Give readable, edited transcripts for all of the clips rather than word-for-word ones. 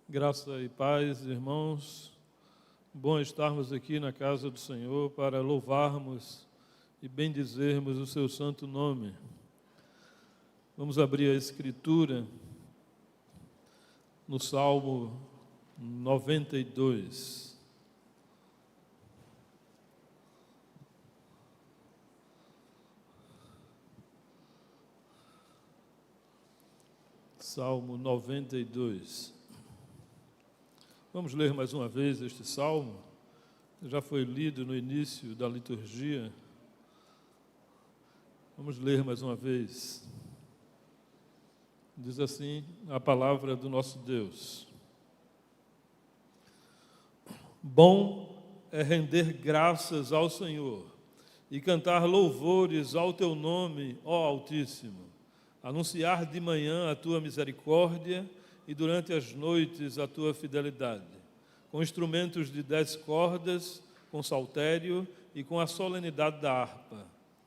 Graça e paz, irmãos. Bom estarmos aqui na casa do Senhor para louvarmos e bendizermos o seu santo nome. Vamos abrir a Escritura no Salmo 92. Salmo 92. Vamos ler mais uma vez este salmo. Já foi lido no início da liturgia. Vamos ler mais uma vez. Diz assim a palavra do nosso Deus: Bom é render graças ao Senhor e cantar louvores ao teu nome, ó Altíssimo. Anunciar de manhã a tua misericórdia e durante as noites a tua fidelidade, com instrumentos de 10 cordas, com saltério e com a solenidade da harpa.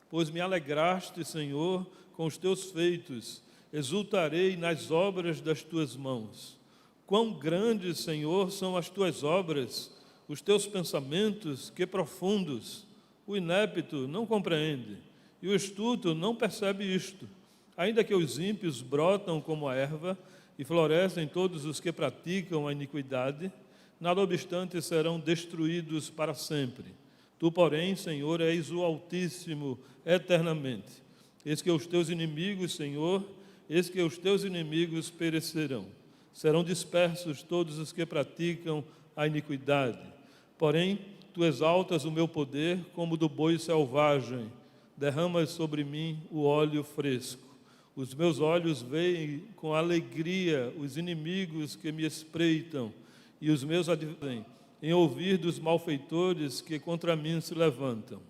Pois me alegraste, Senhor, com os teus feitos, exultarei nas obras das tuas mãos. Quão grandes, Senhor, são as tuas obras, os teus pensamentos, que profundos! O inepto não compreende, e o astuto não percebe isto. Ainda que os ímpios brotam como a erva, e florescem todos os que praticam a iniquidade, nada obstante serão destruídos para sempre. Tu, porém, Senhor, és o Altíssimo eternamente. Eis que os teus inimigos, Senhor, eis que os teus inimigos perecerão. Serão dispersos todos os que praticam a iniquidade. Porém, tu exaltas o meu poder como do boi selvagem, derramas sobre mim o óleo fresco. Os meus olhos veem com alegria os inimigos que me espreitam, e os meus adversários em ouvir dos malfeitores que contra mim se levantam.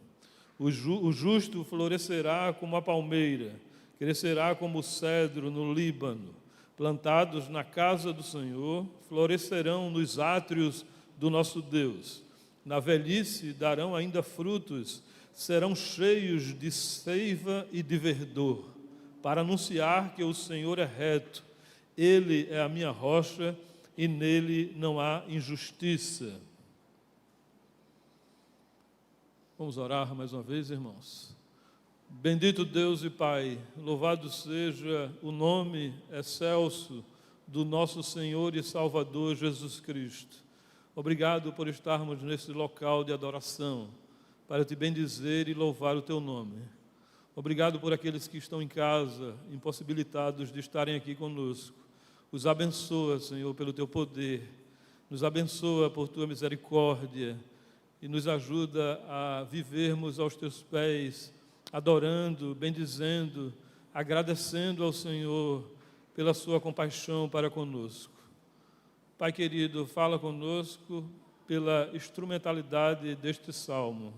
O justo florescerá como a palmeira, crescerá como o cedro no Líbano. Plantados na casa do Senhor, florescerão nos átrios do nosso Deus. Na velhice darão ainda frutos, serão cheios de seiva e de verdor, para anunciar que o Senhor é reto, Ele é a minha rocha e nele não há injustiça. Vamos orar mais uma vez, irmãos. Bendito Deus e Pai, louvado seja o nome excelso do nosso Senhor e Salvador Jesus Cristo. Obrigado por estarmos nesse local de adoração, para te bendizer e louvar o teu nome. Obrigado por aqueles que estão em casa, impossibilitados de estarem aqui conosco. Os abençoa, Senhor, pelo teu poder. Nos abençoa por tua misericórdia e nos ajuda a vivermos aos teus pés, adorando, bendizendo, agradecendo ao Senhor pela sua compaixão para conosco. Pai querido, fala conosco pela instrumentalidade deste salmo.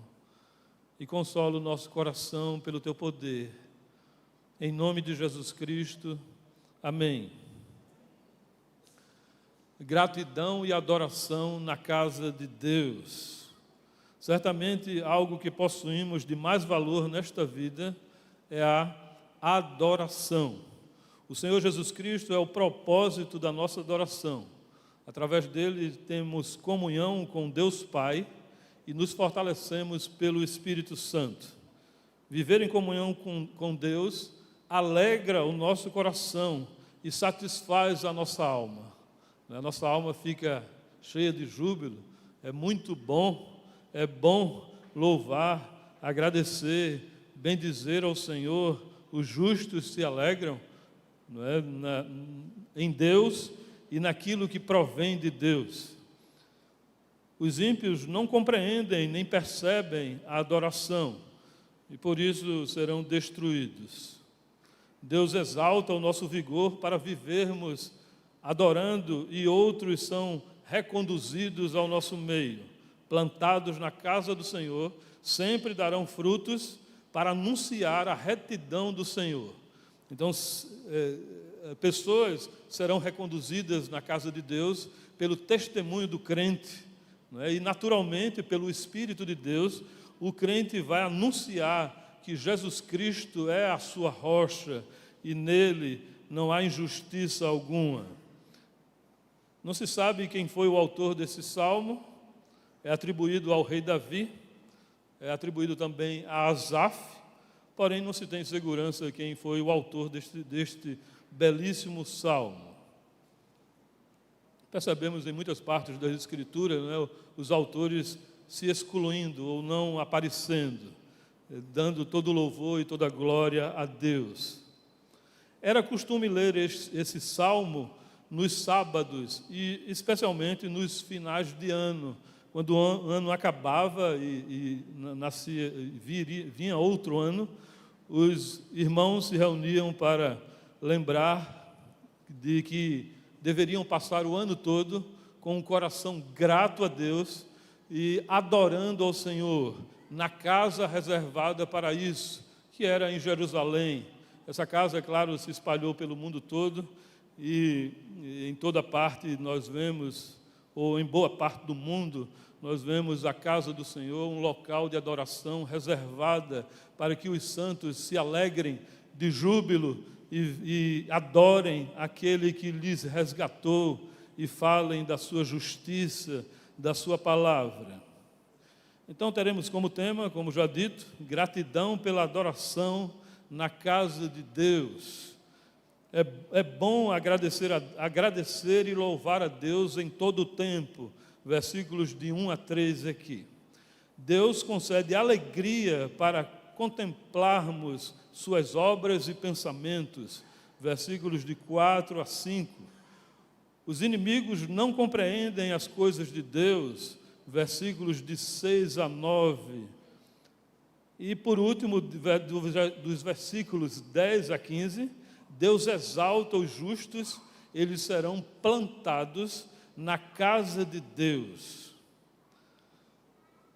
E consola o nosso coração pelo teu poder. Em nome de Jesus Cristo. Amém. Gratidão e adoração na casa de Deus. Certamente algo que possuímos de mais valor nesta vida é a adoração. O Senhor Jesus Cristo é o propósito da nossa adoração. Através dele temos comunhão com Deus Pai e nos fortalecemos pelo Espírito Santo. Viver em comunhão com Deus alegra o nosso coração e satisfaz a nossa alma. A nossa alma fica cheia de júbilo. É muito bom, é bom louvar, agradecer, bendizer ao Senhor. Os justos se alegram, não é? Em Deus e naquilo que provém de Deus. Os ímpios não compreendem nem percebem a adoração e por isso serão destruídos. Deus exalta o nosso vigor para vivermos adorando e outros são reconduzidos ao nosso meio. Plantados na casa do Senhor, sempre darão frutos para anunciar a retidão do Senhor. Então, pessoas serão reconduzidas na casa de Deus pelo testemunho do crente. E naturalmente, pelo Espírito de Deus, o crente vai anunciar que Jesus Cristo é a sua rocha e nele não há injustiça alguma. Não se sabe quem foi o autor desse salmo, é atribuído ao rei Davi, é atribuído também a Asaf, porém não se tem segurança quem foi o autor deste belíssimo salmo. Percebemos em muitas partes das Escrituras, né, os autores se excluindo ou não aparecendo, dando todo o louvor e toda a glória a Deus. Era costume ler esse salmo nos sábados e especialmente nos finais de ano, quando o ano acabava e vinha outro ano, os irmãos se reuniam para lembrar de que deveriam passar o ano todo com um coração grato a Deus e adorando ao Senhor na casa reservada para isso, que era em Jerusalém. Essa casa, é claro, se espalhou pelo mundo todo e em toda parte nós vemos, ou em boa parte do mundo, nós vemos a casa do Senhor, um local de adoração reservada para que os santos se alegrem de júbilo e adorem aquele que lhes resgatou e falem da sua justiça, da sua palavra. Então teremos como tema, como já dito, gratidão pela adoração na casa de Deus. É bom agradecer e louvar a Deus em todo o tempo. Versículos de 1 a 3 aqui. Deus concede alegria para contemplarmos suas obras e pensamentos. Versículos de 4 a 5. Os inimigos não compreendem as coisas de Deus. Versículos de 6 a 9. E por último, dos versículos 10 a 15, Deus exalta os justos, eles serão plantados na casa de Deus.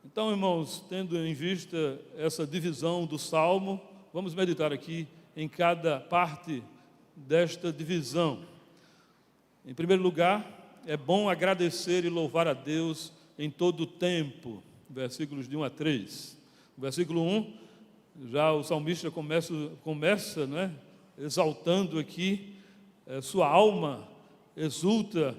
Então, irmãos, tendo em vista essa divisão do Salmo, vamos meditar aqui em cada parte desta divisão. Em primeiro lugar, é bom agradecer e louvar a Deus em todo o tempo, versículos de 1 a 3. No versículo 1, já o salmista começa, né, exaltando aqui, sua alma exulta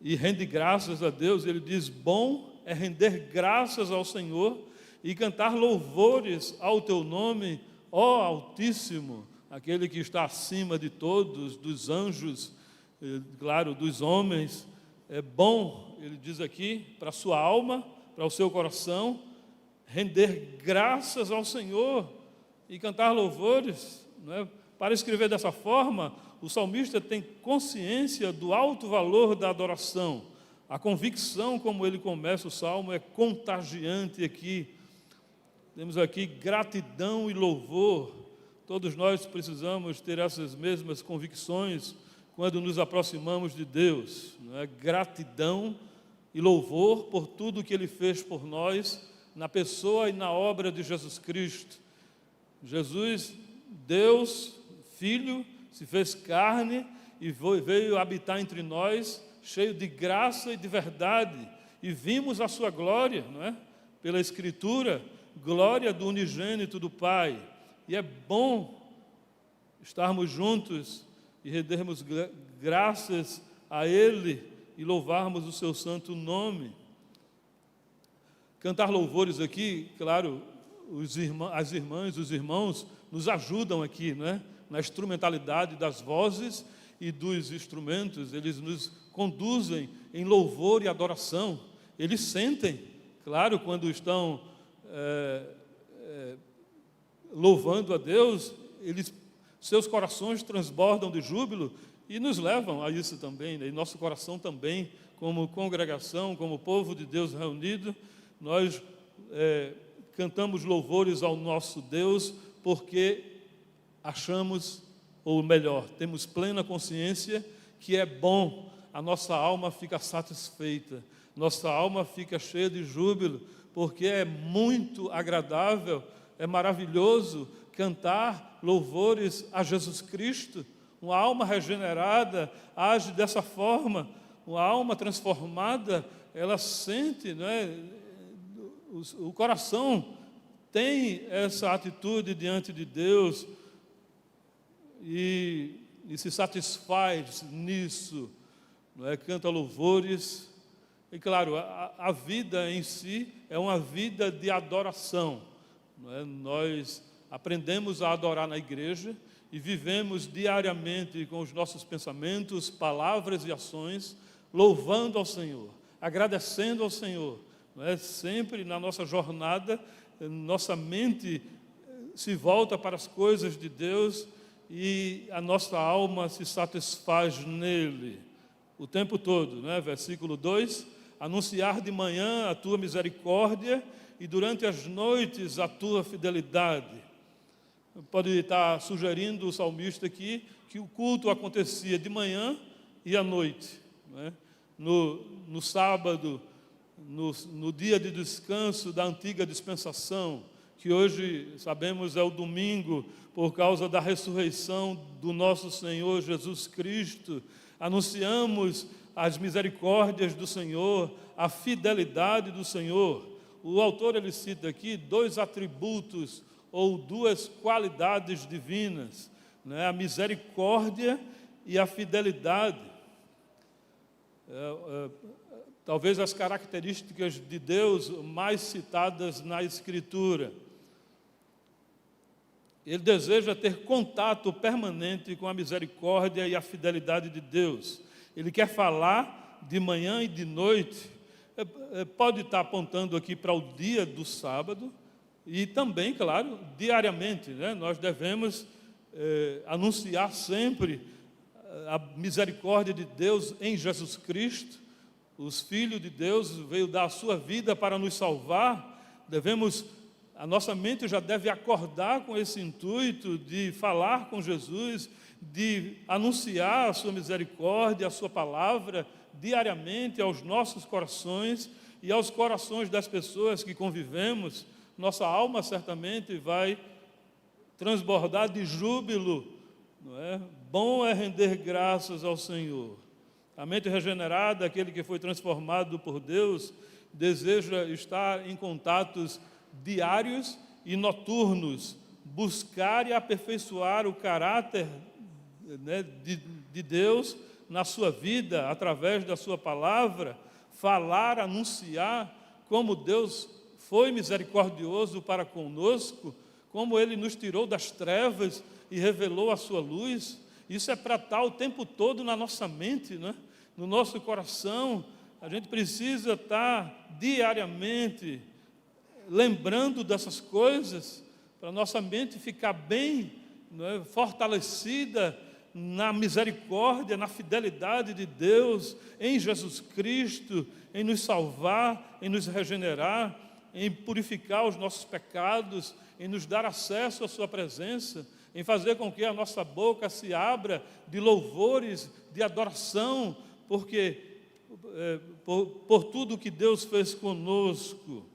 e rende graças a Deus. Ele diz: bom é render graças ao Senhor e cantar louvores ao teu nome, ó Altíssimo, aquele que está acima de todos, dos anjos, claro, dos homens. É bom, ele diz aqui, para a sua alma, para o seu coração, render graças ao Senhor e cantar louvores, né? Para escrever dessa forma, o salmista tem consciência do alto valor da adoração. A convicção, como ele começa o salmo, é contagiante aqui. Temos aqui gratidão e louvor. Todos nós precisamos ter essas mesmas convicções quando nos aproximamos de Deus, não é? Gratidão e louvor por tudo que Ele fez por nós, na pessoa e na obra de Jesus Cristo. Jesus, Deus, Filho, se fez carne e veio habitar entre nós, cheio de graça e de verdade, e vimos a sua glória, não é? Pela Escritura, glória do unigênito do Pai. E é bom estarmos juntos e rendermos graças a Ele e louvarmos o seu santo nome. Cantar louvores aqui, claro, as irmãs, os irmãos nos ajudam aqui, não é? Na instrumentalidade das vozes e dos instrumentos, eles nos conduzem em louvor e adoração. Eles sentem, claro, quando estão louvando a Deus, seus corações transbordam de júbilo e nos levam a isso também, né? E nosso coração também, como congregação, como povo de Deus reunido, nós cantamos louvores ao nosso Deus, porque achamos, ou melhor, temos plena consciência que é bom, a nossa alma fica satisfeita, nossa alma fica cheia de júbilo, porque é muito agradável, é maravilhoso cantar louvores a Jesus Cristo. Uma alma regenerada age dessa forma, uma alma transformada, ela sente, não é? O coração tem essa atitude diante de Deus e se satisfaz nisso. não é? Canta louvores. E claro, a vida em si é uma vida de adoração, não é? Nós aprendemos a adorar na igreja e vivemos diariamente com os nossos pensamentos, palavras e ações, louvando ao Senhor, agradecendo ao Senhor, não é? Sempre na nossa jornada, nossa mente se volta para as coisas de Deus e a nossa alma se satisfaz nele o tempo todo, né? Versículo 2, anunciar de manhã a tua misericórdia e durante as noites a tua fidelidade. Pode estar sugerindo o salmista aqui que o culto acontecia de manhã e à noite, né? No sábado, no dia de descanso da antiga dispensação, que hoje sabemos é o domingo, por causa da ressurreição do nosso Senhor Jesus Cristo, anunciamos as misericórdias do Senhor, a fidelidade do Senhor. O autor ele cita aqui dois atributos ou duas qualidades divinas, né? A misericórdia e a fidelidade. Talvez as características de Deus mais citadas na Escritura. Ele deseja ter contato permanente com a misericórdia e a fidelidade de Deus. Ele quer falar de manhã e de noite. Pode estar apontando aqui para o dia do sábado e também, claro, diariamente, né? Nós devemos anunciar sempre a misericórdia de Deus em Jesus Cristo. Os filhos de Deus veio dar a sua vida para nos salvar. A nossa mente já deve acordar com esse intuito de falar com Jesus, de anunciar a sua misericórdia, a sua palavra, diariamente aos nossos corações e aos corações das pessoas que convivemos. Nossa alma certamente vai transbordar de júbilo, não é? Bom é render graças ao Senhor. A mente regenerada, aquele que foi transformado por Deus, deseja estar em contatos diários e noturnos, buscar e aperfeiçoar o caráter, né, de Deus na sua vida, através da sua palavra, falar, anunciar como Deus foi misericordioso para conosco, como Ele nos tirou das trevas e revelou a sua luz. Isso é para estar o tempo todo na nossa mente, né? No nosso coração. A gente precisa estar diariamente lembrando dessas coisas, para a nossa mente ficar bem, não é? Fortalecida na misericórdia, na fidelidade de Deus, em Jesus Cristo, em nos salvar, em nos regenerar, em purificar os nossos pecados, em nos dar acesso à sua presença, em fazer com que a nossa boca se abra de louvores, de adoração, porque por tudo que Deus fez conosco.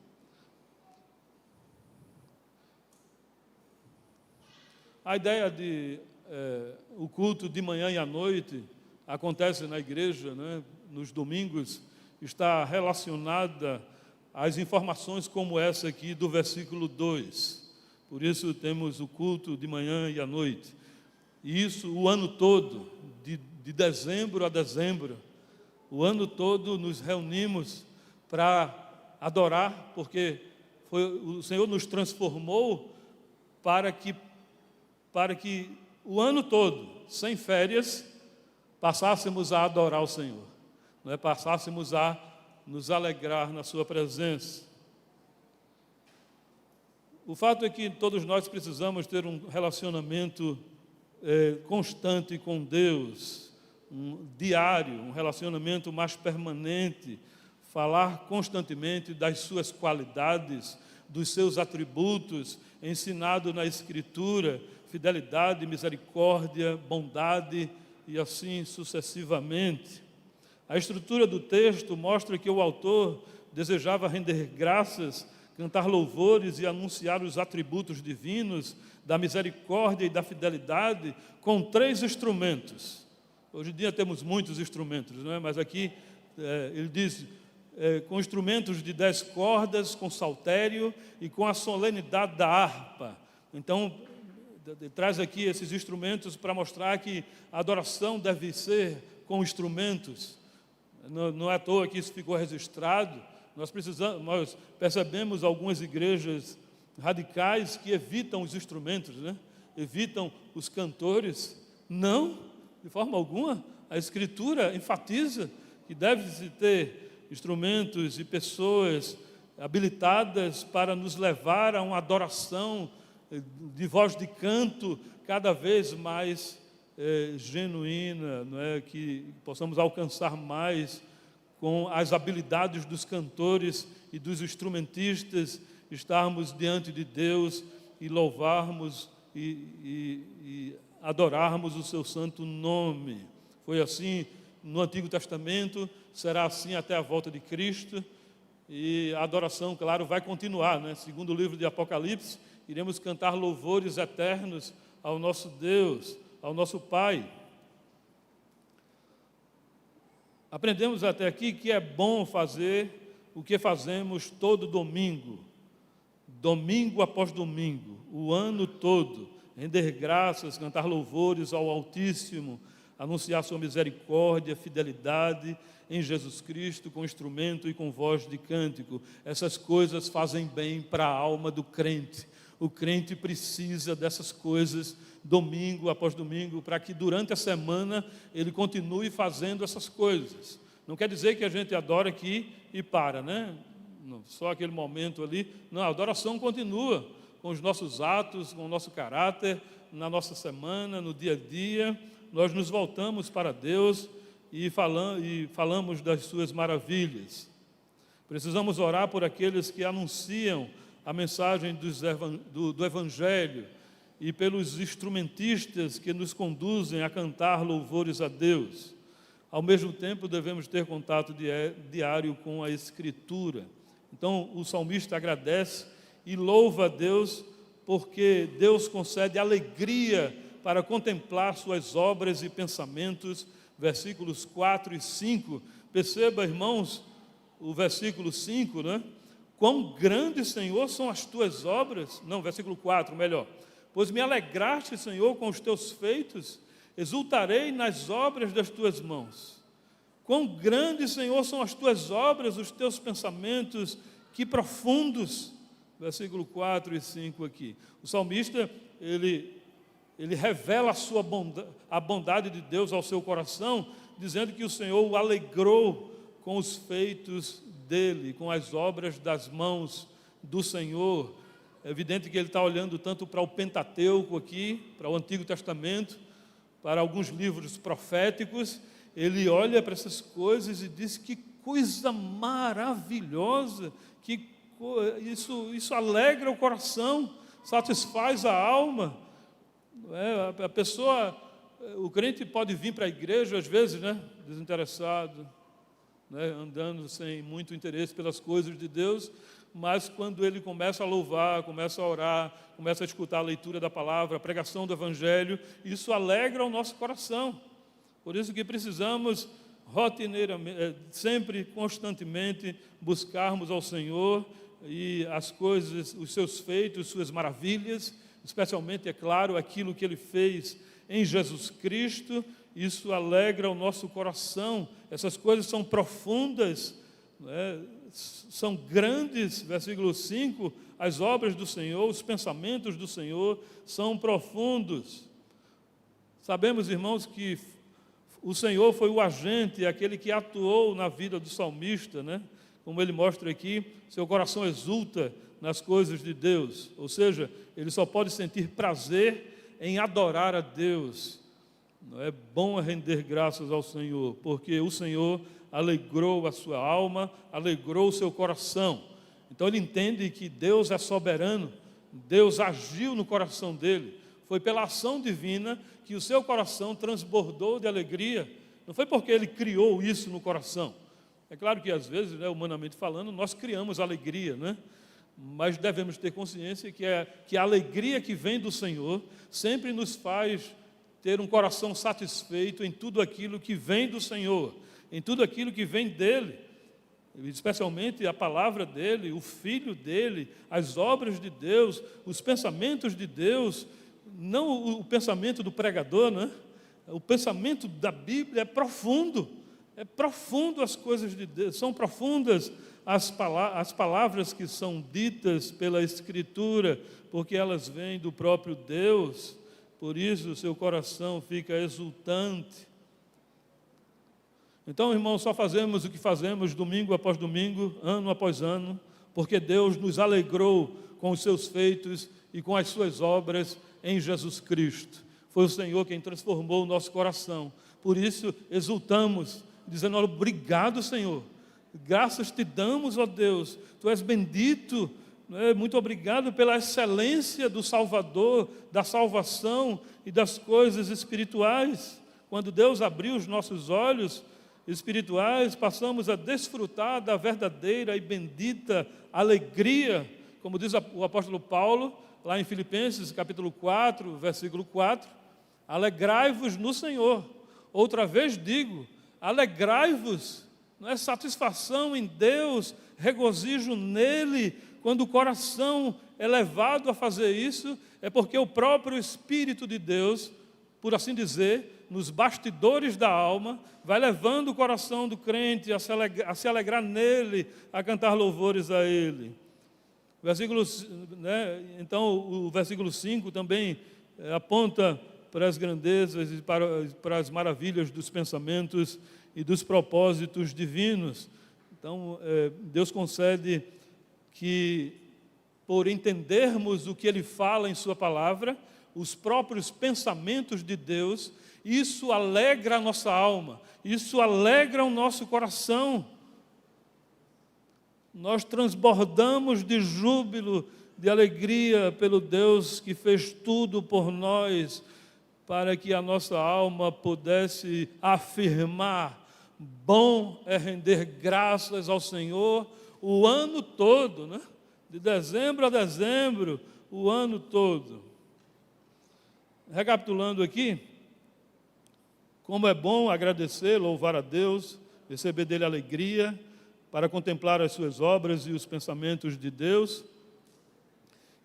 A ideia de o culto de manhã e à noite acontece na igreja, né, nos domingos, está relacionada às informações como essa aqui do versículo 2. Por isso temos o culto de manhã e à noite. E isso o ano todo, de dezembro a dezembro. O ano todo nos reunimos para adorar, porque o Senhor nos transformou para que o ano todo, sem férias, passássemos a adorar o Senhor, não é? Passássemos a nos alegrar na sua presença. O fato é que todos nós precisamos ter um relacionamento constante com Deus, diário, um relacionamento mais permanente, falar constantemente das suas qualidades, dos seus atributos, ensinado na Escritura, fidelidade, misericórdia, bondade e assim sucessivamente. A estrutura do texto mostra que o autor desejava render graças, cantar louvores e anunciar os atributos divinos da misericórdia e da fidelidade com 3 instrumentos. Hoje em dia temos muitos instrumentos, não é? Mas aqui ele diz com instrumentos de 10 cordas, com saltério e com a solenidade da harpa. Então, traz aqui esses instrumentos para mostrar que a adoração deve ser com instrumentos. Não é à toa que isso ficou registrado. Nós percebemos algumas igrejas radicais que evitam os instrumentos, né? Evitam os cantores. Não, de forma alguma. A Escritura enfatiza que deve-se ter instrumentos e pessoas habilitadas para nos levar a uma adoração de voz de canto cada vez mais genuína, não é? Que possamos alcançar mais com as habilidades dos cantores e dos instrumentistas, estarmos diante de Deus e louvarmos e adorarmos o seu santo nome. Foi assim no Antigo Testamento, será assim até a volta de Cristo, e a adoração, claro, vai continuar, né? Segundo o livro de Apocalipse, iremos cantar louvores eternos ao nosso Deus, ao nosso Pai. Aprendemos até aqui que é bom fazer o que fazemos todo domingo, domingo após domingo, o ano todo, render graças, cantar louvores ao Altíssimo, anunciar sua misericórdia, fidelidade em Jesus Cristo, com instrumento e com voz de cântico. Essas coisas fazem bem para a alma do crente. O crente precisa dessas coisas domingo após domingo, para que durante a semana ele continue fazendo essas coisas. Não quer dizer que a gente adora aqui e para, né? Não, só aquele momento ali. Não, a adoração continua com os nossos atos, com o nosso caráter, na nossa semana, no dia a dia. Nós nos voltamos para Deus e falamos das suas maravilhas. Precisamos orar por aqueles que anunciam a mensagem do Evangelho e pelos instrumentistas que nos conduzem a cantar louvores a Deus. Ao mesmo tempo, devemos ter contato diário com a Escritura. Então, o salmista agradece e louva a Deus, porque Deus concede alegria para contemplar suas obras e pensamentos. Versículos 4 e 5. Perceba, irmãos, o versículo 5, né? Quão grandes, Senhor, são as tuas obras. Não, versículo 4, melhor. Pois me alegraste, Senhor, com os teus feitos, exultarei nas obras das tuas mãos. Quão grandes, Senhor, são as tuas obras, os teus pensamentos, que profundos. Versículo 4 e 5 aqui. O salmista, ele revela a bondade de Deus ao seu coração, dizendo que o Senhor o alegrou com os feitos dele, com as obras das mãos do Senhor. É evidente que ele está olhando tanto para o Pentateuco aqui, para o Antigo Testamento, para alguns livros proféticos. Ele olha para essas coisas e diz: que coisa maravilhosa, isso alegra o coração, satisfaz a alma. A pessoa, o crente pode vir para a igreja às vezes, né, desinteressado, né, andando sem muito interesse pelas coisas de Deus, mas quando ele começa a louvar, começa a orar, começa a escutar a leitura da palavra, a pregação do Evangelho, isso alegra o nosso coração. Por isso que precisamos rotineiramente, sempre, constantemente, buscarmos ao Senhor e as coisas, os seus feitos, suas maravilhas, especialmente, é claro, aquilo que Ele fez em Jesus Cristo. Isso alegra o nosso coração. Essas coisas são profundas, né? São grandes. Versículo 5, as obras do Senhor, os pensamentos do Senhor são profundos. Sabemos, irmãos, que o Senhor foi o agente, aquele que atuou na vida do salmista, né? Como ele mostra aqui, seu coração exulta nas coisas de Deus, ou seja, ele só pode sentir prazer em adorar a Deus. Não é bom render graças ao Senhor, porque o Senhor alegrou a sua alma, alegrou o seu coração. Então ele entende que Deus é soberano, Deus agiu no coração dele. Foi pela ação divina que o seu coração transbordou de alegria. Não foi porque ele criou isso no coração. É claro que às vezes, né, humanamente falando, nós criamos alegria, né? Mas devemos ter consciência que a alegria que vem do Senhor sempre nos faz ter um coração satisfeito em tudo aquilo que vem do Senhor, em tudo aquilo que vem dEle, especialmente a palavra dEle, o Filho dEle, as obras de Deus, os pensamentos de Deus, não o pensamento do pregador, né? O pensamento da Bíblia é profundo, É profundo as coisas de Deus, são profundas as palavras que são ditas pela Escritura, porque elas vêm do próprio Deus, por isso o seu coração fica exultante. Então, irmãos, só fazemos o que fazemos domingo após domingo, ano após ano, porque Deus nos alegrou com os seus feitos e com as suas obras em Jesus Cristo. Foi o Senhor quem transformou o nosso coração. Por isso, exultamos, dizendo: obrigado, Senhor. Graças te damos, ó Deus. Tu és bendito. Muito obrigado pela excelência do Salvador, da salvação e das coisas espirituais. Quando Deus abriu os nossos olhos espirituais, passamos a desfrutar da verdadeira e bendita alegria, como diz o apóstolo Paulo, lá em Filipenses, capítulo 4, versículo 4, alegrai-vos no Senhor. Outra vez digo, alegrai-vos, não é satisfação em Deus, regozijo nele. Quando o coração é levado a fazer isso, é porque o próprio Espírito de Deus, por assim dizer, nos bastidores da alma, vai levando o coração do crente a se alegrar nele, a cantar louvores a ele. Então, o versículo 5 também aponta para as grandezas e para as maravilhas dos pensamentos e dos propósitos divinos. Então, Deus concede que, por entendermos o que Ele fala em Sua palavra, os próprios pensamentos de Deus, isso alegra a nossa alma, isso alegra o nosso coração. Nós transbordamos de júbilo, de alegria pelo Deus que fez tudo por nós, para que a nossa alma pudesse afirmar: bom é render graças ao Senhor o ano todo, né? De dezembro a dezembro, o ano todo. Recapitulando aqui, como é bom agradecer, louvar a Deus, receber dele alegria, para contemplar as suas obras e os pensamentos de Deus.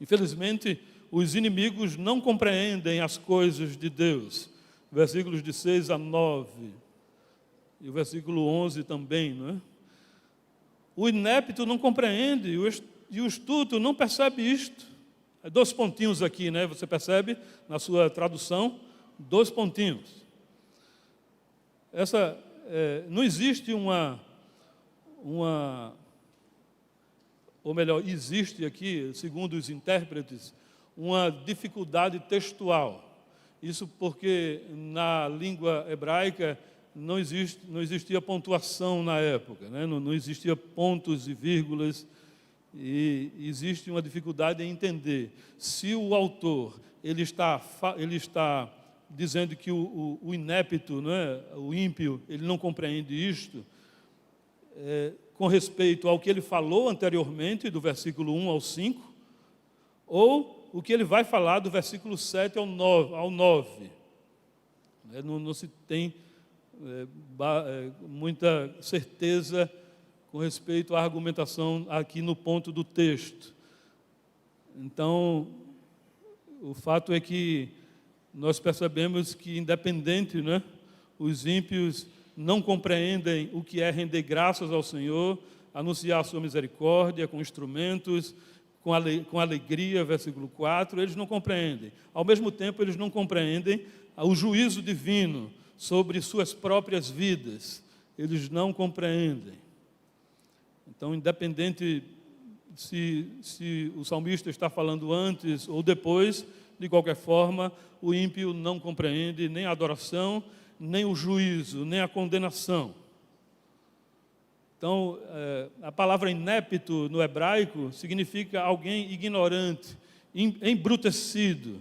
Infelizmente, os inimigos não compreendem as coisas de Deus. Versículos de 6 a 9. E o versículo 11 também, não é? O inepto não compreende, e o astuto não percebe isto. 2 pontinhos aqui, né? Você percebe na sua tradução, 2 pontinhos. Não existe ou melhor, existe aqui, segundo os intérpretes, uma dificuldade textual. Isso porque na língua hebraica não existia pontuação na época, né? Não existia pontos e vírgulas, e existe uma dificuldade em entender. Se o autor ele está dizendo que o inepto, não é? O ímpio, ele não compreende isto, com respeito ao que ele falou anteriormente, do versículo 1 ao 5, ou o que ele vai falar do versículo 7 ao 9. Não se tem muita certeza com respeito à argumentação aqui no ponto do texto. Então, o fato é que nós percebemos que, independente, né, os ímpios não compreendem o que é render graças ao Senhor, anunciar a sua misericórdia com instrumentos, com alegria, versículo 4, eles não compreendem. Ao mesmo tempo, eles não compreendem o juízo divino sobre suas próprias vidas. Eles não compreendem. Então, independente se o salmista está falando antes ou depois, de qualquer forma, o ímpio não compreende nem a adoração, nem o juízo, nem a condenação. Então, a palavra inepto no hebraico significa alguém ignorante, embrutecido.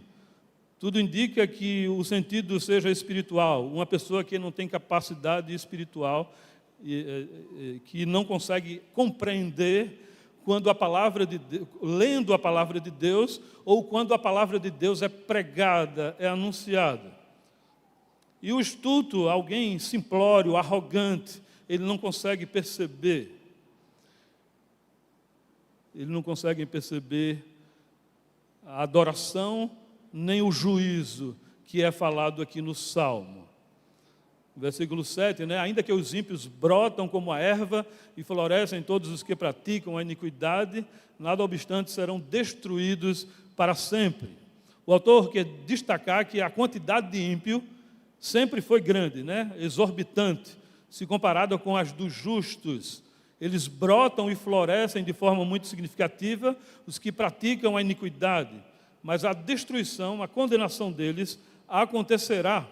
Tudo indica que o sentido seja espiritual, uma pessoa que não tem capacidade espiritual, que não consegue compreender quando a palavra de Deus, lendo a palavra de Deus, ou quando a palavra de Deus é pregada, é anunciada. E o astuto, alguém simplório, arrogante, ele não consegue perceber. Ele não consegue perceber a adoração, nem o juízo que é falado aqui no Salmo. Versículo 7, né? Ainda que os ímpios brotam como a erva e florescem todos os que praticam a iniquidade, nada obstante serão destruídos para sempre. O autor quer destacar que a quantidade de ímpio sempre foi grande, né? Exorbitante, se comparada com as dos justos. Eles brotam e florescem de forma muito significativa, os que praticam a iniquidade, mas a destruição, a condenação deles acontecerá.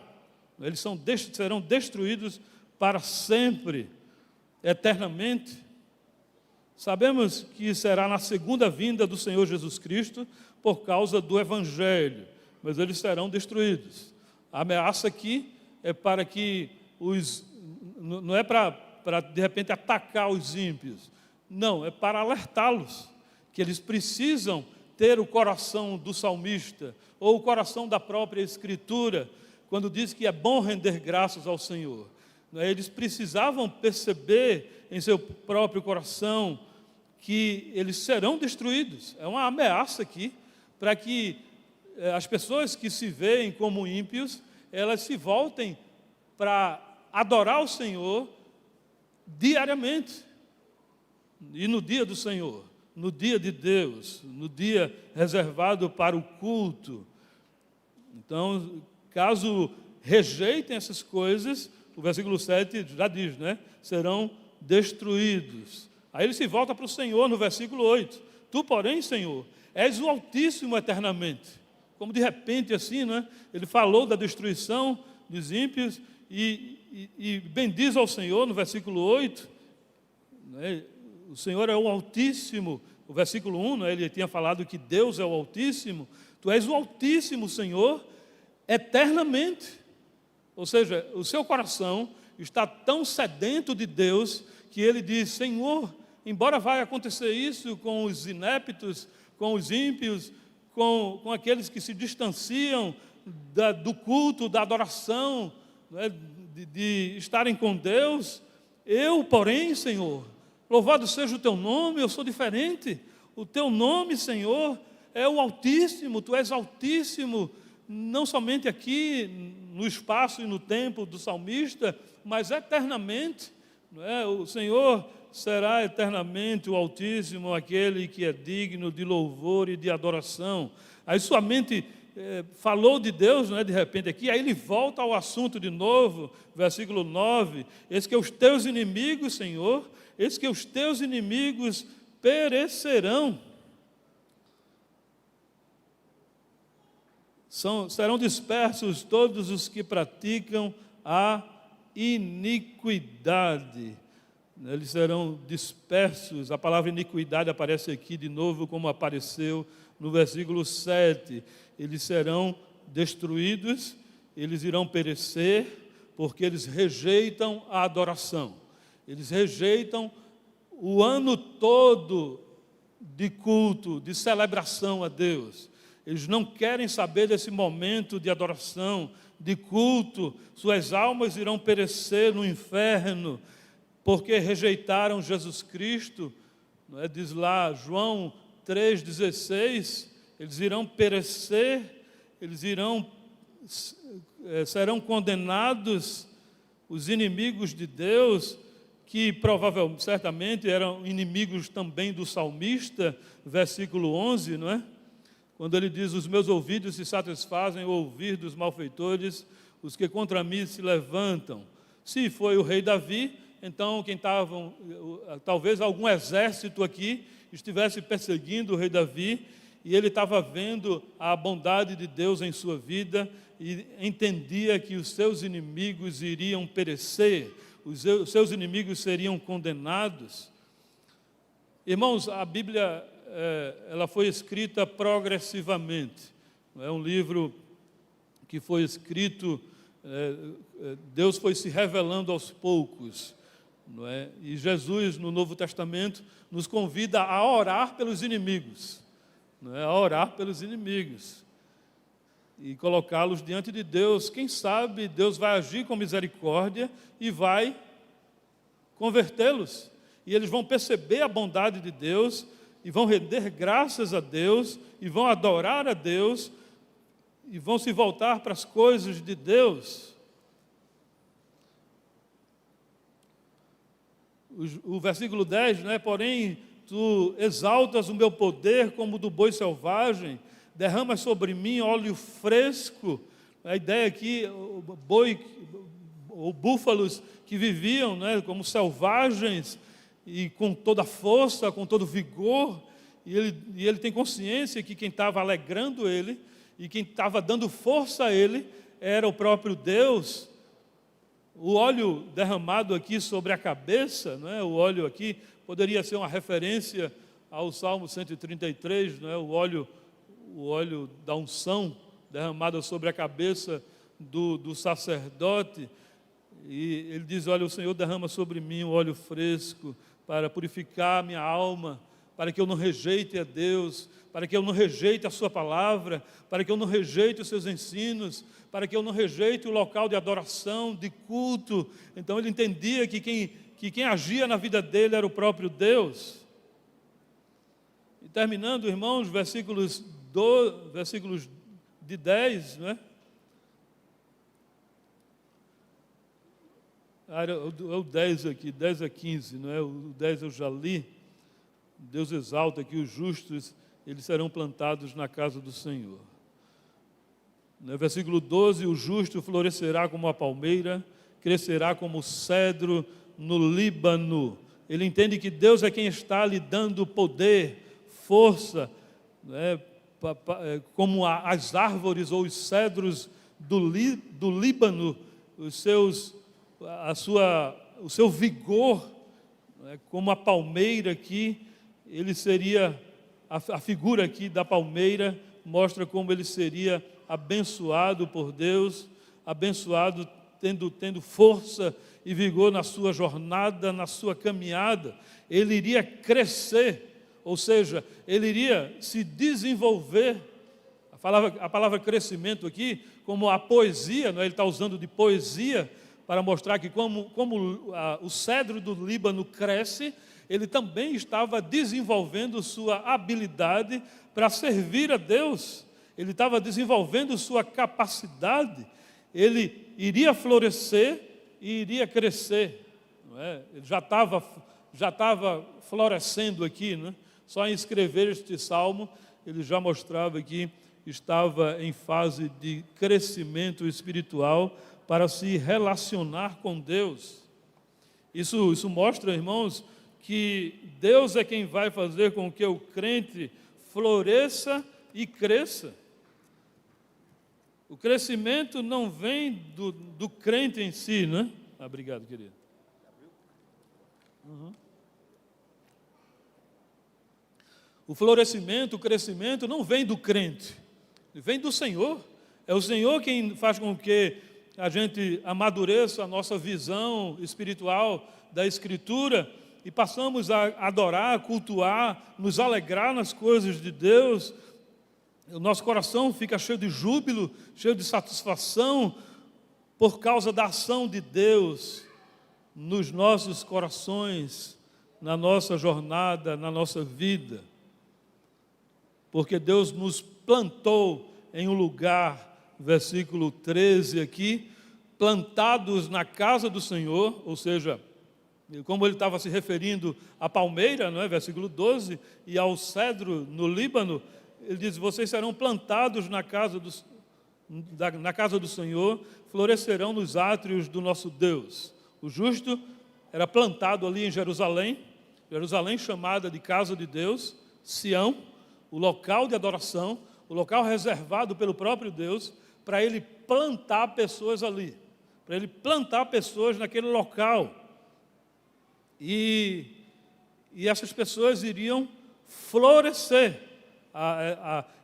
Eles serão destruídos para sempre, eternamente. Sabemos que será na segunda vinda do Senhor Jesus Cristo por causa do Evangelho, mas eles serão destruídos. A ameaça aqui é para que não é para de repente atacar os ímpios, não, é para alertá-los que eles precisam ter o coração do salmista ou o coração da própria Escritura, quando diz que é bom render graças ao Senhor. Eles precisavam perceber em seu próprio coração que eles serão destruídos. É uma ameaça aqui para que as pessoas que se veem como ímpios, elas se voltem para adorar o Senhor diariamente. E no dia do Senhor, no dia de Deus, no dia reservado para o culto. Então, caso rejeitem essas coisas, o versículo 7 já diz, né? Serão destruídos. Aí ele se volta para o Senhor no versículo 8. Tu, porém, Senhor, és o Altíssimo eternamente. Como de repente assim, né? Ele falou da destruição dos ímpios e bendiz ao Senhor no versículo 8. Né? O Senhor é o Altíssimo. O versículo 1, né? Ele tinha falado que Deus é o Altíssimo. Tu és o Altíssimo, Senhor, eternamente. Ou seja, o seu coração está tão sedento de Deus que ele diz: Senhor, embora vai acontecer isso com os ineptos, com os ímpios, com aqueles que se distanciam do culto, da adoração, né, de estarem com Deus, eu, porém, Senhor, louvado seja o teu nome, eu sou diferente. O teu nome, Senhor, é o Altíssimo, tu és Altíssimo, não somente aqui no espaço e no tempo do salmista, mas eternamente. Não é? O Senhor será eternamente o Altíssimo, aquele que é digno de louvor e de adoração. Aí sua mente falou de Deus, não é, de repente aqui, aí ele volta ao assunto de novo, versículo 9, eis que os teus inimigos, Senhor, eis que os teus inimigos perecerão. Serão dispersos todos os que praticam a iniquidade. Eles serão dispersos. A palavra iniquidade aparece aqui de novo, como apareceu no versículo 7. Eles serão destruídos, eles irão perecer, porque eles rejeitam a adoração. Eles rejeitam o ano todo de culto, de celebração a Deus. Eles não querem saber desse momento de adoração, de culto. Suas almas irão perecer no inferno, porque rejeitaram Jesus Cristo. Não é? Diz lá João 3,16, eles irão perecer, serão condenados, os inimigos de Deus, que provavelmente, certamente, eram inimigos também do salmista, versículo 11, não é? Quando ele diz: os meus ouvidos se satisfazem ao ouvir dos malfeitores, os que contra mim se levantam. Se foi o rei Davi, então talvez algum exército aqui estivesse perseguindo o rei Davi, e ele estava vendo a bondade de Deus em sua vida, e entendia que os seus inimigos iriam perecer, os seus inimigos seriam condenados. Irmãos, a Bíblia ela foi escrita progressivamente. É um livro que foi escrito, Deus foi se revelando aos poucos. Não é? E Jesus, no Novo Testamento, nos convida a orar pelos inimigos. Não é? A orar pelos inimigos. E colocá-los diante de Deus. Quem sabe Deus vai agir com misericórdia e vai convertê-los. E eles vão perceber a bondade de Deus, e vão render graças a Deus, e vão adorar a Deus, e vão se voltar para as coisas de Deus. o versículo 10, né? Porém, tu exaltas o meu poder como do boi selvagem, derramas sobre mim óleo fresco. A ideia aqui, o boi, ou búfalos que viviam, né, como selvagens, e com toda a força, com todo vigor, e ele tem consciência que quem estava alegrando ele, e quem estava dando força a ele, era o próprio Deus. O óleo derramado aqui sobre a cabeça, né, o óleo aqui, poderia ser uma referência ao Salmo 133, né, o óleo da unção derramado sobre a cabeça do sacerdote. E ele diz: olha, o Senhor derrama sobre mim um óleo fresco para purificar a minha alma, para que eu não rejeite a Deus, para que eu não rejeite a sua palavra, para que eu não rejeite os seus ensinos, para que eu não rejeite o local de adoração, de culto. Então ele entendia que quem agia na vida dele era o próprio Deus. E terminando, irmãos, versículos de 10, né? É o 10 aqui, 10 a 15, não é? O 10 eu já li. Deus exalta que os justos, eles serão plantados na casa do Senhor. No versículo 12, o justo florescerá como a palmeira, crescerá como o cedro no Líbano. Ele entende que Deus é quem está lhe dando poder, força, né? Como as árvores ou os cedros do Líbano, o seu vigor, né? Como a palmeira aqui, ele seria, a figura aqui da palmeira mostra como ele seria abençoado por Deus, abençoado tendo força e vigor na sua jornada, na sua caminhada. Ele iria crescer, ou seja, ele iria se desenvolver. A palavra crescimento aqui, como a poesia, não é? Ele está usando de poesia para mostrar que como o cedro do Líbano cresce, ele também estava desenvolvendo sua habilidade para servir a Deus. Ele estava desenvolvendo sua capacidade. Ele iria florescer e iria crescer, não é? Ele já estava florescendo aqui, né? Só em escrever este salmo, ele já mostrava que estava em fase de crescimento espiritual para se relacionar com Deus. Isso mostra, irmãos, que Deus é quem vai fazer com que o crente floresça e cresça. O crescimento não vem do crente em si, né? Obrigado, querido. O florescimento, o crescimento não vem do crente, vem do Senhor. É o Senhor quem faz com que a gente amadureça a nossa visão espiritual da Escritura e passamos a adorar, a cultuar, nos alegrar nas coisas de Deus. O nosso coração fica cheio de júbilo, cheio de satisfação por causa da ação de Deus nos nossos corações, na nossa jornada, na nossa vida. Porque Deus nos plantou em um lugar, versículo 13 aqui, plantados na casa do Senhor, ou seja, como ele estava se referindo à palmeira, não é? Versículo 12, e ao cedro no Líbano, ele diz: vocês serão plantados na casa do Senhor, florescerão nos átrios do nosso Deus. O justo era plantado ali em Jerusalém chamada de casa de Deus, Sião, o local de adoração, o local reservado pelo próprio Deus, para ele plantar pessoas ali, para ele plantar pessoas naquele local. E essas pessoas iriam florescer.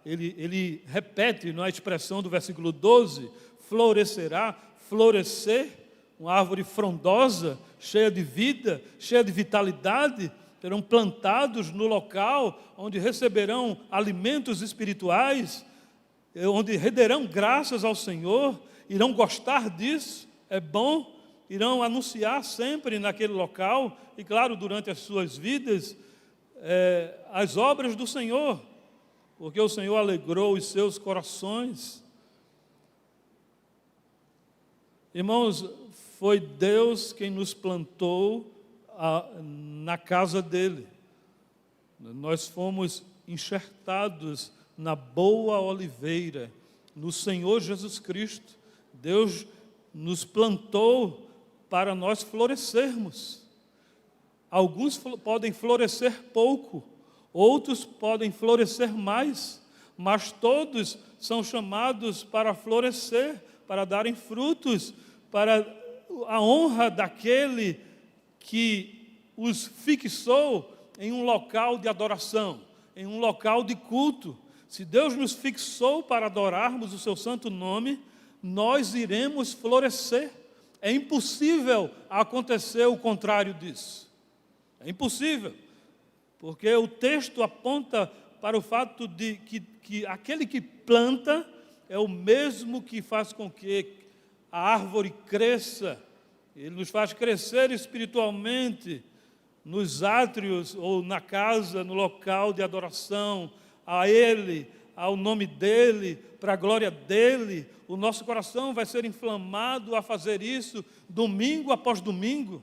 Ele repete na expressão do versículo 12, florescerá, florescer, uma árvore frondosa, cheia de vida, cheia de vitalidade, serão plantados no local onde receberão alimentos espirituais, onde renderão graças ao Senhor, irão gostar disso, é bom, irão anunciar sempre naquele local, e claro, durante as suas vidas, as obras do Senhor, porque o Senhor alegrou os seus corações. Irmãos, foi Deus quem nos plantou na casa dele. Nós fomos enxertados na boa oliveira, no Senhor Jesus Cristo. Deus nos plantou para nós florescermos. Alguns podem florescer pouco, outros podem florescer mais, mas todos são chamados para florescer, para darem frutos, para a honra daquele que os fixou em um local de adoração, em um local de culto. Se Deus nos fixou para adorarmos o seu santo nome, nós iremos florescer. É impossível acontecer o contrário disso. É impossível, porque o texto aponta para o fato de que aquele que planta é o mesmo que faz com que a árvore cresça. Ele nos faz crescer espiritualmente nos átrios ou na casa, no local de adoração a Ele, ao nome dEle, para a glória dEle. O nosso coração vai ser inflamado a fazer isso domingo após domingo.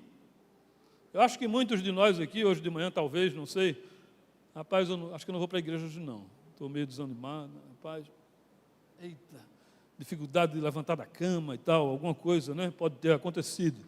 Eu acho que muitos de nós aqui, hoje de manhã talvez, não sei, rapaz, acho que eu não vou para a igreja hoje não, estou meio desanimado, rapaz, eita, dificuldade de levantar da cama e tal, alguma coisa, né, pode ter acontecido,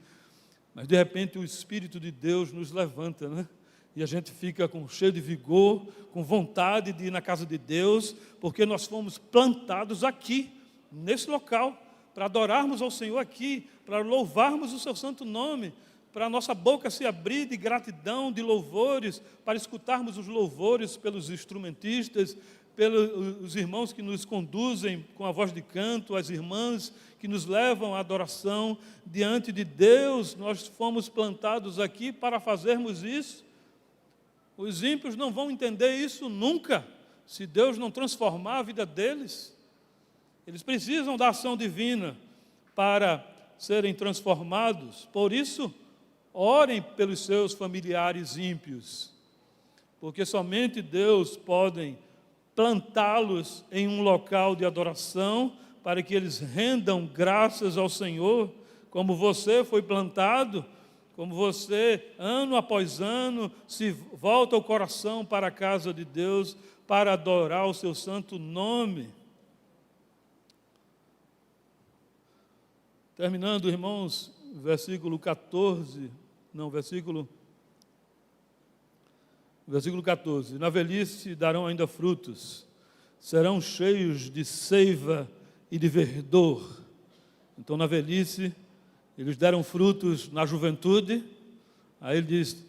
mas de repente o Espírito de Deus nos levanta, né, e a gente fica cheio de vigor, com vontade de ir na casa de Deus, porque nós fomos plantados aqui, nesse local, para adorarmos ao Senhor aqui, para louvarmos o seu santo nome, para a nossa boca se abrir de gratidão, de louvores, para escutarmos os louvores pelos instrumentistas, pelos irmãos que nos conduzem com a voz de canto, as irmãs que nos levam à adoração diante de Deus. Nós fomos plantados aqui para fazermos isso. Os ímpios não vão entender isso nunca, se Deus não transformar a vida deles. Eles precisam da ação divina para serem transformados. Por isso, orem pelos seus familiares ímpios, porque somente Deus pode plantá-los em um local de adoração para que eles rendam graças ao Senhor, como você foi plantado, como você, ano após ano, se volta o coração para a casa de Deus, para adorar o seu santo nome. Terminando, irmãos, versículo 14. Na velhice darão ainda frutos, serão cheios de seiva e de verdor. Então, na velhice, eles deram frutos na juventude. Aí ele diz,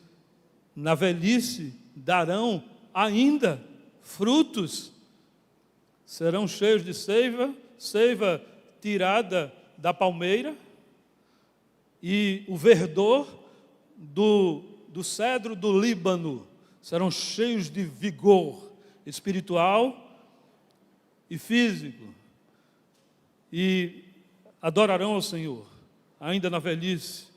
na velhice darão ainda frutos, serão cheios de seiva, seiva tirada da palmeira, e o verdor do cedro do Líbano, serão cheios de vigor espiritual e físico, e adorarão ao Senhor, ainda na velhice.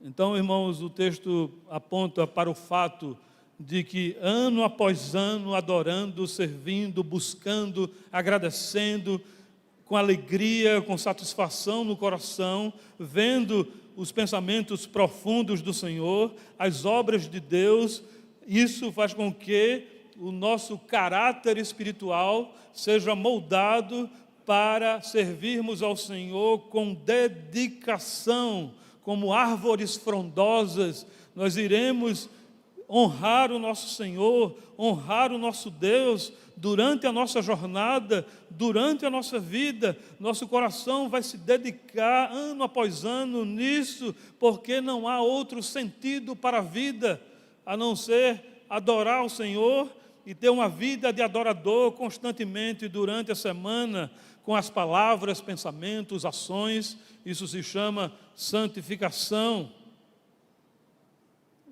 Então, irmãos, o texto aponta para o fato de que ano após ano, adorando, servindo, buscando, agradecendo, com alegria, com satisfação no coração, vendo os pensamentos profundos do Senhor, as obras de Deus, isso faz com que o nosso caráter espiritual seja moldado para servirmos ao Senhor com dedicação, como árvores frondosas. Nós iremos honrar o nosso Senhor, honrar o nosso Deus durante a nossa jornada, durante a nossa vida. Nosso coração vai se dedicar ano após ano nisso, porque não há outro sentido para a vida a não ser adorar o Senhor e ter uma vida de adorador constantemente durante a semana, com as palavras, pensamentos, ações. Isso se chama santificação.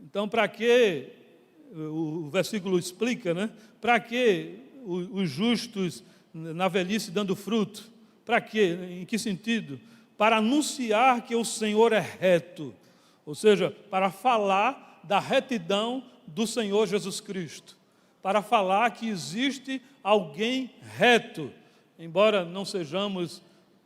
Então, para que, o versículo explica, né? Para que os justos na velhice dando fruto? Para quê? Em que sentido? Para anunciar que o Senhor é reto, ou seja, para falar da retidão do Senhor Jesus Cristo, para falar que existe alguém reto, embora não sejamos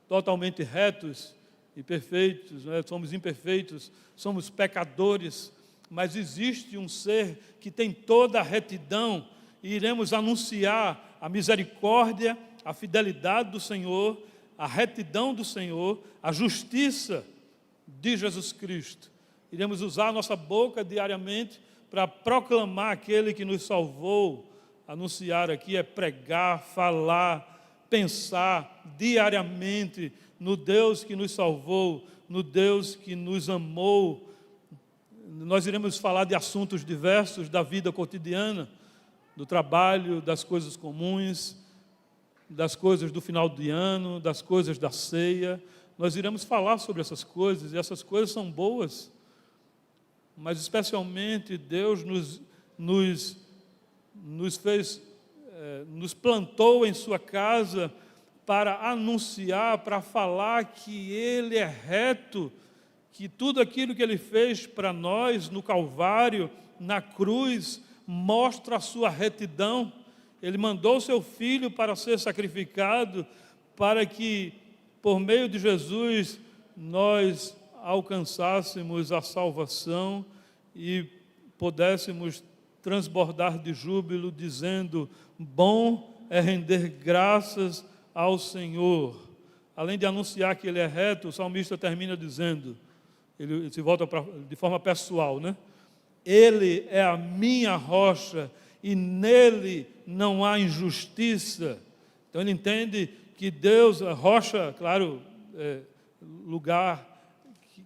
totalmente retos, e perfeitos, né? Somos imperfeitos, somos pecadores, mas existe um ser que tem toda a retidão, e iremos anunciar a misericórdia, a fidelidade do Senhor, a retidão do Senhor, a justiça de Jesus Cristo. Iremos usar a nossa boca diariamente para proclamar aquele que nos salvou. Anunciar aqui é pregar, falar, pensar diariamente no Deus que nos salvou, no Deus que nos amou. Nós iremos falar de assuntos diversos da vida cotidiana, do trabalho, das coisas comuns, das coisas do final de ano, das coisas da ceia. Nós iremos falar sobre essas coisas, e essas coisas são boas, mas especialmente Deus nos fez, nos plantou em sua casa para anunciar, para falar que Ele é reto, que tudo aquilo que Ele fez para nós no Calvário, na cruz, mostra a sua retidão. Ele mandou o seu Filho para ser sacrificado, para que, por meio de Jesus, nós alcançássemos a salvação e pudéssemos transbordar de júbilo, dizendo: bom é render graças ao Senhor. Além de anunciar que Ele é reto, o salmista termina dizendo, ele se volta de forma pessoal, né? Ele é a minha rocha e nele não há injustiça. Então ele entende que Deus, a rocha, claro, lugar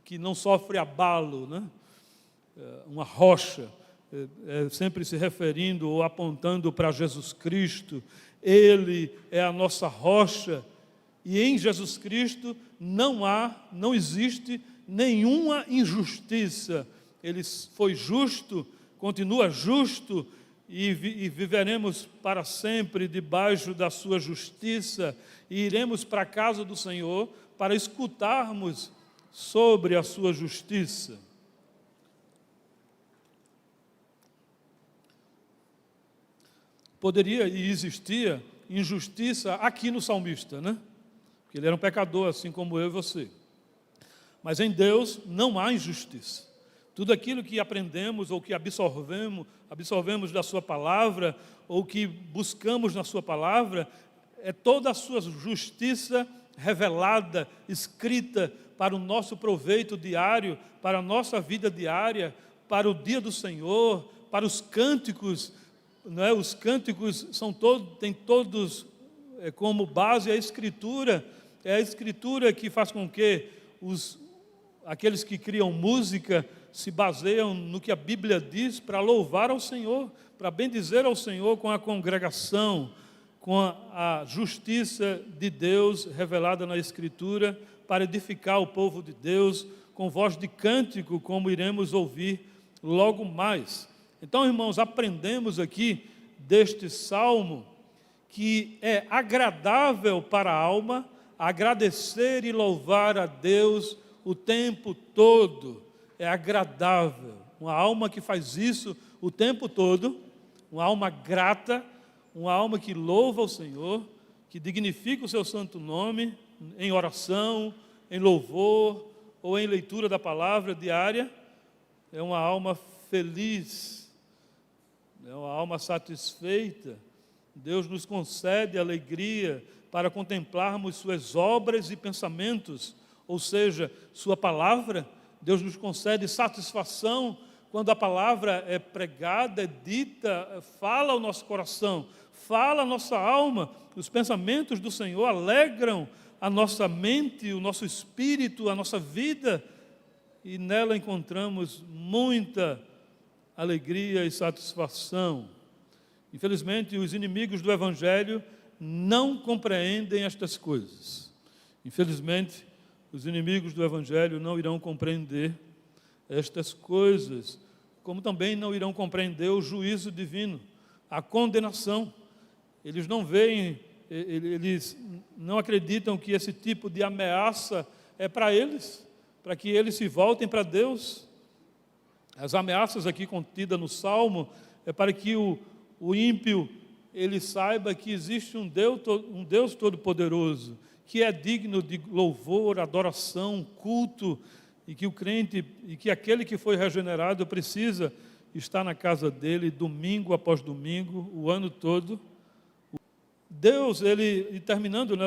que não sofre abalo, né? Uma rocha, sempre se referindo ou apontando para Jesus Cristo. Ele é a nossa rocha e em Jesus Cristo não existe nenhuma injustiça. Ele foi justo, continua justo e viveremos para sempre debaixo da sua justiça e iremos para a casa do Senhor para escutarmos sobre a sua justiça. Poderia e existia injustiça aqui no salmista, né? Porque ele era um pecador, assim como eu e você. Mas em Deus não há injustiça. Tudo aquilo que aprendemos ou que absorvemos da sua palavra, ou que buscamos na sua palavra, é toda a sua justiça revelada, escrita para o nosso proveito diário, para a nossa vida diária, para o dia do Senhor, para os cânticos. Não é? Os cânticos têm todos como base a Escritura. É a Escritura que faz com que aqueles que criam música se baseiam no que a Bíblia diz para louvar ao Senhor, para bendizer ao Senhor com a congregação, com a justiça de Deus revelada na Escritura, para edificar o povo de Deus com voz de cântico, como iremos ouvir logo mais. Então, irmãos, aprendemos aqui deste salmo que é agradável para a alma agradecer e louvar a Deus o tempo todo. É agradável. Uma alma que faz isso o tempo todo, uma alma grata, uma alma que louva o Senhor, que dignifica o seu santo nome em oração, em louvor ou em leitura da palavra diária, é uma alma feliz, é uma alma satisfeita. Deus nos concede alegria para contemplarmos suas obras e pensamentos, ou seja, sua palavra. Deus nos concede satisfação quando a palavra é pregada, é dita, fala ao nosso coração, fala a nossa alma. Os pensamentos do Senhor alegram a nossa mente, o nosso espírito, a nossa vida, e nela encontramos muita alegria e satisfação. Infelizmente, os inimigos do Evangelho não compreendem estas coisas. Infelizmente, os inimigos do Evangelho não irão compreender estas coisas, como também não irão compreender o juízo divino, a condenação. Eles não veem, eles não acreditam que esse tipo de ameaça é para eles, para que eles se voltem para Deus. As ameaças aqui contidas no Salmo é para que o ímpio ele saiba que existe um Deus Todo-Poderoso, que é digno de louvor, adoração, culto, e que o crente, e que aquele que foi regenerado precisa estar na casa dele domingo após domingo, o ano todo. Deus, e terminando, né,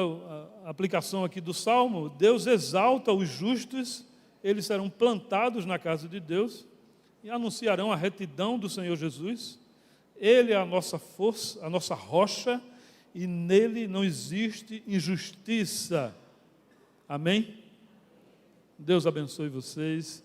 a aplicação aqui do Salmo, Deus exalta os justos, eles serão plantados na casa de Deus e anunciarão a retidão do Senhor Jesus. Ele é a nossa força, a nossa rocha, e nele não existe injustiça. Amém? Deus abençoe vocês.